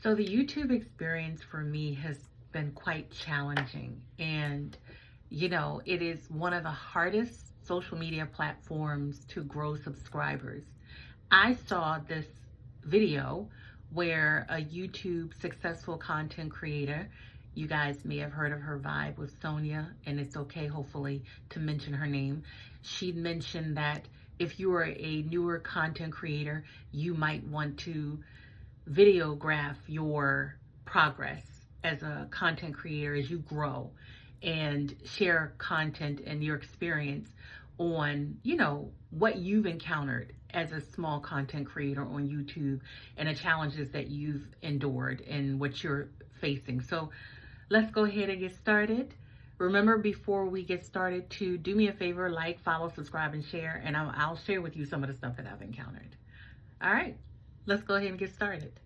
So the YouTube experience for me has been quite challenging. And, it is one of the hardest social media platforms to grow subscribers. I saw this video where a YouTube successful content creator, you guys may have heard of her vibe with Sonia, and it's okay, hopefully, to mention her name. She mentioned that if you are a newer content creator, you might want to videograph your progress as a content creator as you grow and share content and your experience on, what you've encountered as a small content creator on YouTube and the challenges that you've endured and what you're facing. So let's go ahead and get started. Remember, before we get started, to do me a favor, like, follow, subscribe, and share, and I'll share with you some of the stuff that I've encountered. All right, let's go ahead and get started.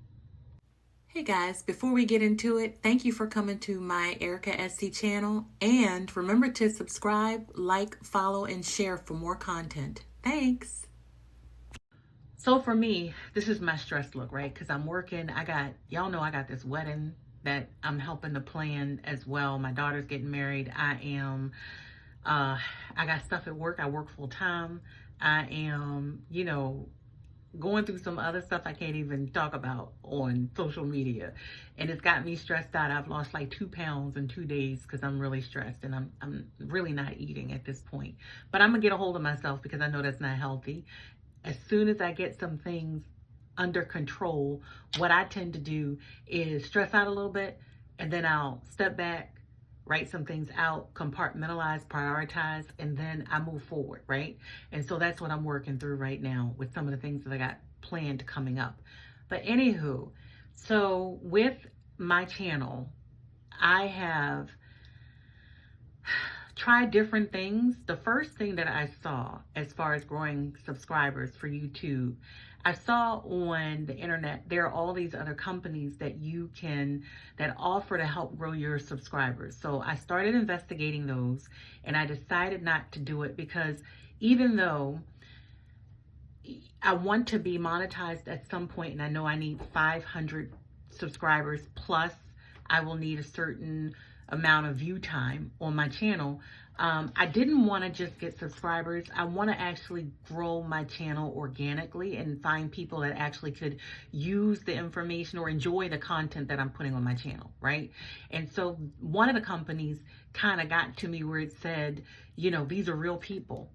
Hey guys, before we get into it, thank you for coming to my Erica SC channel, and remember to subscribe, like, follow, and share for more content. Thanks. So for me, this is my stress look, right? Because I'm working. Y'all know I got this wedding that I'm helping to plan as well. My daughter's getting married. I got stuff at work. I work full time. I am, going through some other stuff I can't even talk about on social media. And it's got me stressed out. I've lost like 2 pounds in 2 days because I'm really stressed, and I'm really not eating at this point. But I'm gonna get a hold of myself because I know that's not healthy. As soon as I get some things under control, what I tend to do is stress out a little bit, and then I'll step back, write some things out, compartmentalize, prioritize, and then I move forward, right? And so that's what I'm working through right now with some of the things that I got planned coming up. But anywho, so with my channel, I have tried different things. The first thing that I saw as far as growing subscribers for YouTube, I saw on the internet, there are all these other companies that that offer to help grow your subscribers. So I started investigating those, and I decided not to do it because even though I want to be monetized at some point, and I know I need 500 subscribers plus I will need a certain amount of view time on my channel. I didn't want to just get subscribers. I want to actually grow my channel organically and find people that actually could use the information or enjoy the content that I'm putting on my channel, right? And so one of the companies kind of got to me where it said, these are real people.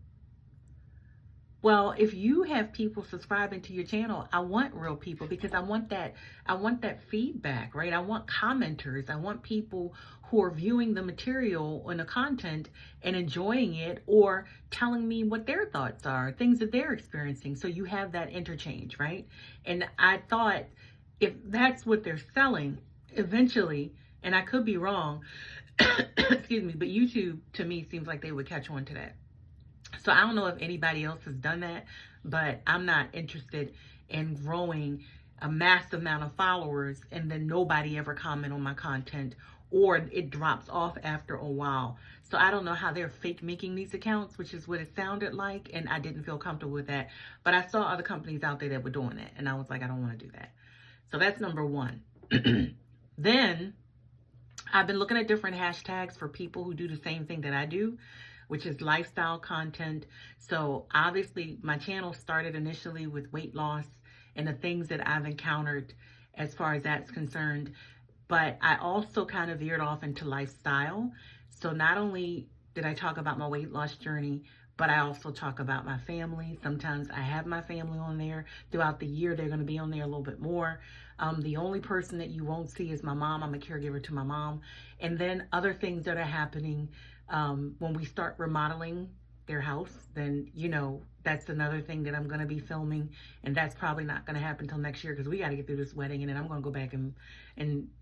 Well, if you have people subscribing to your channel, I want real people because I want that feedback, right? I want commenters. I want people who are viewing the material and the content and enjoying it, or telling me what their thoughts are, things that they're experiencing. So you have that interchange, right? And I thought, if that's what they're selling eventually, and I could be wrong, excuse me, but YouTube to me seems like they would catch on to that. So I don't know if anybody else has done that, but I'm not interested in growing a massive amount of followers and then nobody ever comment on my content, or it drops off after a while. So I don't know how they're fake making these accounts, which is what it sounded like, and I didn't feel comfortable with that. But I saw other companies out there that were doing that, and I was like, I don't want to do that. So that's number one. Then I've been looking at different hashtags for people who do the same thing that I do, which is lifestyle content. So obviously my channel started initially with weight loss and the things that I've encountered as far as that's concerned. But I also kind of veered off into lifestyle. So not only did I talk about my weight loss journey, but I also talk about my family. Sometimes I have my family on there. Throughout the year, they're going to be on there a little bit more. The only person that you won't see is my mom. I'm a caregiver to my mom. And then other things that are happening when we start remodeling their house, then, that's another thing that I'm going to be filming. And that's probably not going to happen until next year because we got to get through this wedding. And then I'm going to go back and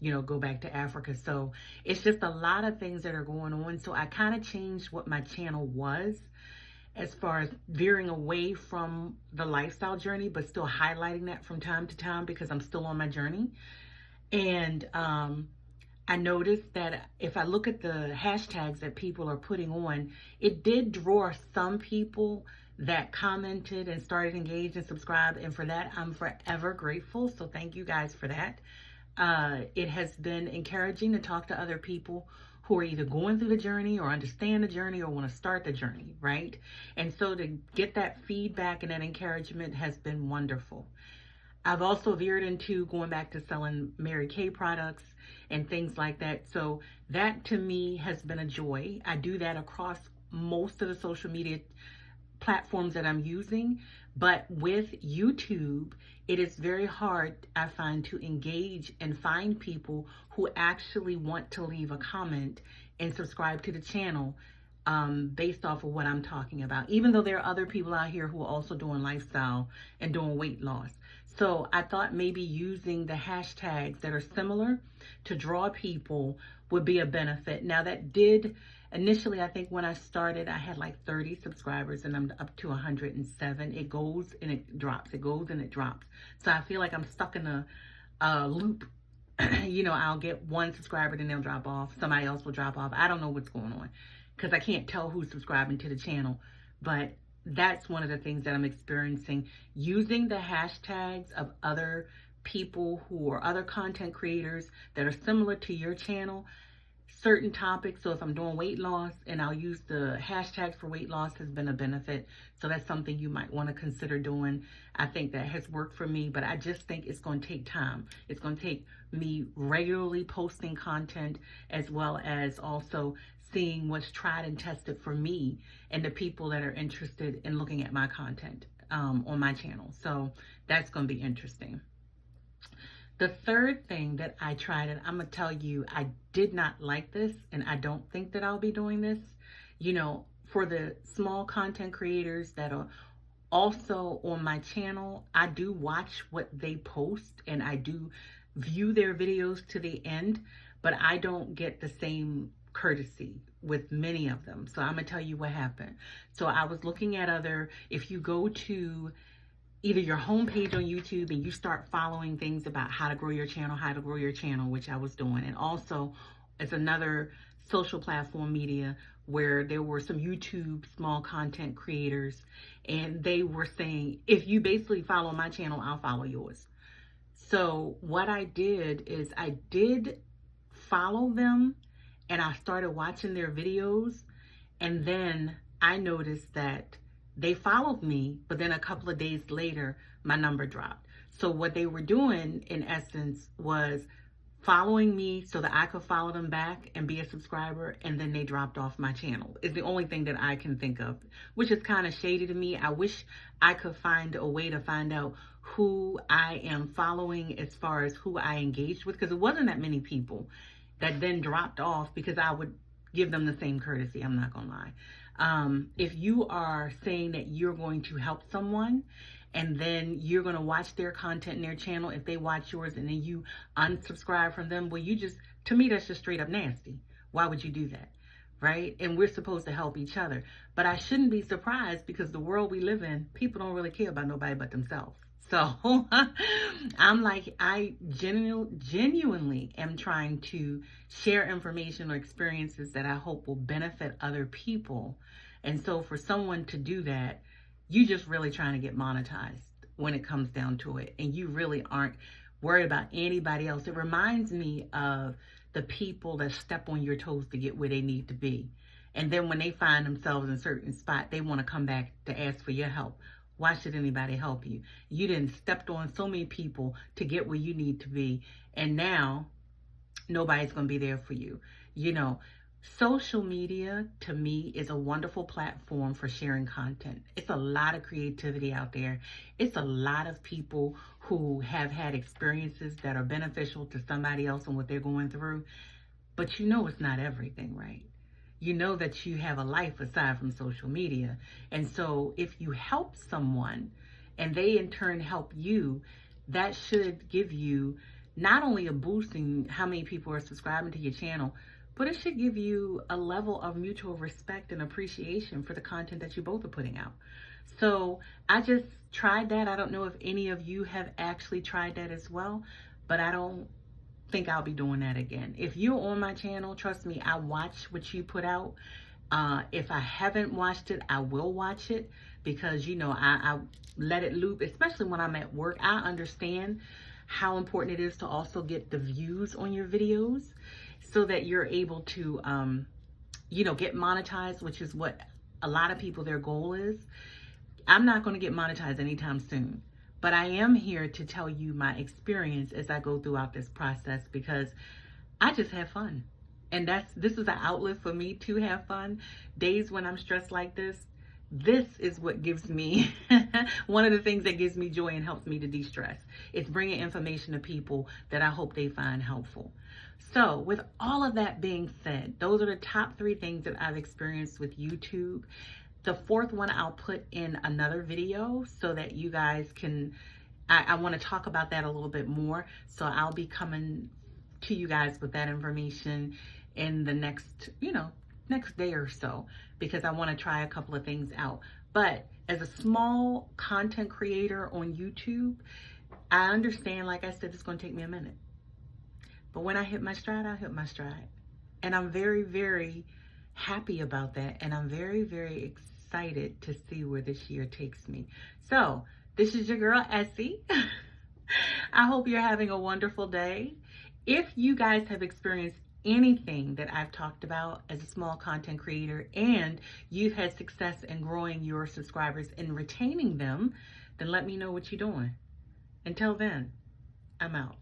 go back to Africa. So it's just a lot of things that are going on. So I kind of changed what my channel was as far as veering away from the lifestyle journey, but still highlighting that from time to time because I'm still on my journey. And I noticed that if I look at the hashtags that people are putting on, it did draw some people that commented and started engaged and subscribed. And for that, I'm forever grateful. So thank you guys for that. It has been encouraging to talk to other people who are either going through the journey or understand the journey or want to start the journey, right? And so to get that feedback and that encouragement has been wonderful. I've also veered into going back to selling Mary Kay products and things like that. So that to me has been a joy. I do that across most of the social media platforms that I'm using. But with YouTube, it is very hard, I find, to engage and find people who actually want to leave a comment and subscribe to the channel based off of what I'm talking about, even though there are other people out here who are also doing lifestyle and doing weight loss. So I thought maybe using the hashtags that are similar to draw people would be a benefit. Now that did, initially, I think when I started, I had like 30 subscribers and I'm up to 107. It goes and it drops. It goes and it drops. So I feel like I'm stuck in a loop. You know, I'll get one subscriber, then they'll drop off. Somebody else will drop off. I don't know what's going on because I can't tell who's subscribing to the channel. But that's one of the things that I'm experiencing. Using the hashtags of other people who are other content creators that are similar to your channel, certain topics. So if I'm doing weight loss and I'll use the hashtags for weight loss has been a benefit. So that's something you might want to consider doing. I think that has worked for me, but I just think it's going to take time. It's going to take me regularly posting content as well as also seeing what's tried and tested for me and the people that are interested in looking at my content on my channel. So that's going to be interesting. The third thing that I tried, and I'm going to tell you, I did not like this, and I don't think that I'll be doing this. You know, for the small content creators that are also on my channel, I do watch what they post, and I do view their videos to the end, but I don't get the same courtesy with many of them. So I'm going to tell you what happened. So I was looking at if you go to either your homepage on YouTube and you start following things about how to grow your channel, which I was doing. And also it's another social platform media where there were some YouTube small content creators and they were saying, if you basically follow my channel, I'll follow yours. So what I did is I did follow them and I started watching their videos, and then I noticed that they followed me, but then a couple of days later, my number dropped. So what they were doing, in essence, was following me so that I could follow them back and be a subscriber, and then they dropped off my channel. Is the only thing that I can think of, which is kind of shady to me. I wish I could find a way to find out who I am following as far as who I engaged with, because it wasn't that many people that then dropped off because I would give them the same courtesy. I'm not going to lie. If you are saying that you're going to help someone and then you're going to watch their content in their channel, if they watch yours and then you unsubscribe from them, well, to me, that's just straight up nasty. Why would you do that? Right? And we're supposed to help each other. But I shouldn't be surprised because the world we live in, people don't really care about nobody but themselves. So I'm like, I genuinely am trying to share information or experiences that I hope will benefit other people. And so for someone to do that, you just really trying to get monetized when it comes down to it. And you really aren't worried about anybody else. It reminds me of the people that step on your toes to get where they need to be. And then when they find themselves in a certain spot, they want to come back to ask for your help. Why should anybody help you? You didn't stepped on so many people to get where you need to be. And now nobody's going to be there for you. You know, social media to me is a wonderful platform for sharing content. It's a lot of creativity out there. It's a lot of people who have had experiences that are beneficial to somebody else and what they're going through. But you know, it's not everything, right? You know that you have a life aside from social media. And so if you help someone and they in turn help you, that should give you not only a boost in how many people are subscribing to your channel, but it should give you a level of mutual respect and appreciation for the content that you both are putting out. So I just tried that. I don't know if any of you have actually tried that as well, but I don't think I'll be doing that again. If you're on my channel, trust me, I watch what you put out. If I haven't watched it, I will watch it because, you know, I let it loop, especially when I'm at work. I understand how important it is to also get the views on your videos so that you're able to, get monetized, which is what a lot of people, their goal is. I'm not going to get monetized anytime soon, but I am here to tell you my experience as I go throughout this process, because I just have fun. And this is an outlet for me to have fun. Days when I'm stressed like this is what gives me, one of the things that gives me joy and helps me to de-stress. It's bringing information to people that I hope they find helpful. So with all of that being said, those are the top 3 things that I've experienced with YouTube. The 4th one I'll put in another video so that you guys can, I want to talk about that a little bit more. So I'll be coming to you guys with that information in the next day or so, because I want to try a couple of things out. But as a small content creator on YouTube, I understand, like I said, it's going to take me a minute. But when I hit my stride, I'll hit my stride. And I'm very, very happy about that. And I'm very, very excited to see where this year takes me. So this is your girl, Essie. I hope you're having a wonderful day. If you guys have experienced anything that I've talked about as a small content creator and you've had success in growing your subscribers and retaining them, then let me know what you're doing. Until then, I'm out.